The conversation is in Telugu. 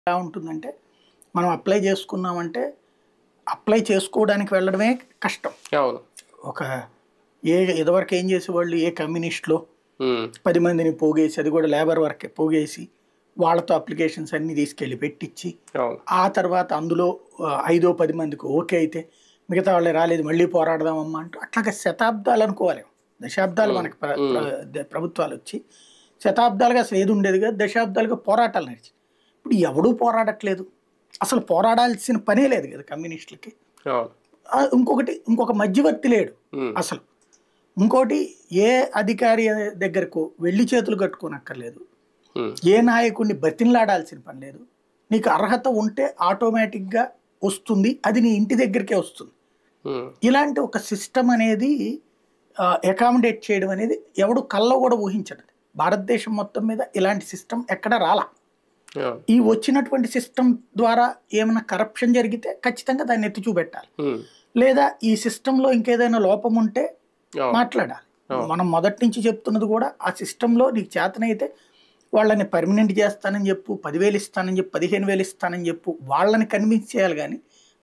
ఎలా ఉంటుందంటే మనం అప్లై చేసుకున్నామంటే అప్లై చేసుకోవడానికి వెళ్ళడమే కష్టం. అవును. ఒక ఇదివరకు ఏం చేసేవాళ్ళు, ఏ కమ్యూనిస్ట్లో హ్మ్. 10 మందిని పోగేసి, అది కూడా లేబర్ వర్కే పోగేసి వాళ్ళతో అప్లికేషన్స్ అన్నీ తీసుకెళ్ళి పెట్టించి, అవును. ఆ తర్వాత అందులో 5-10 మందికి ఓకే అయితే మిగతా వాళ్ళే రాలేదు మళ్ళీ పోరాడదామమ్మా అంటూ అట్లాగే శతాబ్దాలు అనుకోవాలి. దశాబ్దాలు మనకి ప్రభుత్వాలు వచ్చి శతాబ్దాలుగా అసలు ఏది ఉండేది కాదు, దశాబ్దాలుగా పోరాటాలు నడిచి ఇప్పుడు ఎవడూ పోరాడట్లేదు, అసలు పోరాడాల్సిన పనే లేదు కదా కమ్యూనిస్టులకి. అవును. ఇంకొక మధ్యవర్తి లేడు హ్మ్. అసలు. ఇంకోటి, ఏ అధికారి దగ్గరకు వెళ్ళి చేతులు కట్టుకోనక్కర్లేదు, హ్మ్. ఏ నాయకుడిని బతిన్లాడాల్సిన పని లేదు. నీకు అర్హత ఉంటే ఆటోమేటిక్గా వస్తుంది, అది నీ ఇంటి దగ్గరికే వస్తుంది. హ్మ్. ఇలాంటి ఒక సిస్టమ్ అనేది అకామిడేట్ చేయడం అనేది ఎవడు కల్లో కూడా ఊహించడు. భారతదేశం మొత్తం మీద ఇలాంటి సిస్టమ్ ఎక్కడ రాలా. అవును. ఈ వచ్చినటువంటి సిస్టమ్ ద్వారా ఏమైనా కరప్షన్ జరిగితే ఖచ్చితంగా దాన్ని ఎత్తి చూపెట్టాలి, హ్మ్. లేదా ఈ సిస్టంలో ఇంకేదైనా లోపం ఉంటే అవును. మాట్లాడాలి. అవును. మనం మొదటి నుంచి చెప్తున్నది కూడా ఆ సిస్టంలో నీకు చేతనైతే వాళ్ళని పర్మనెంట్ చేస్తానని చెప్పు, 10,000 ఇస్తానని చెప్పు, 15,000 ఇస్తానని చెప్పు, వాళ్ళని కన్విన్స్ చేయాలి. కానీ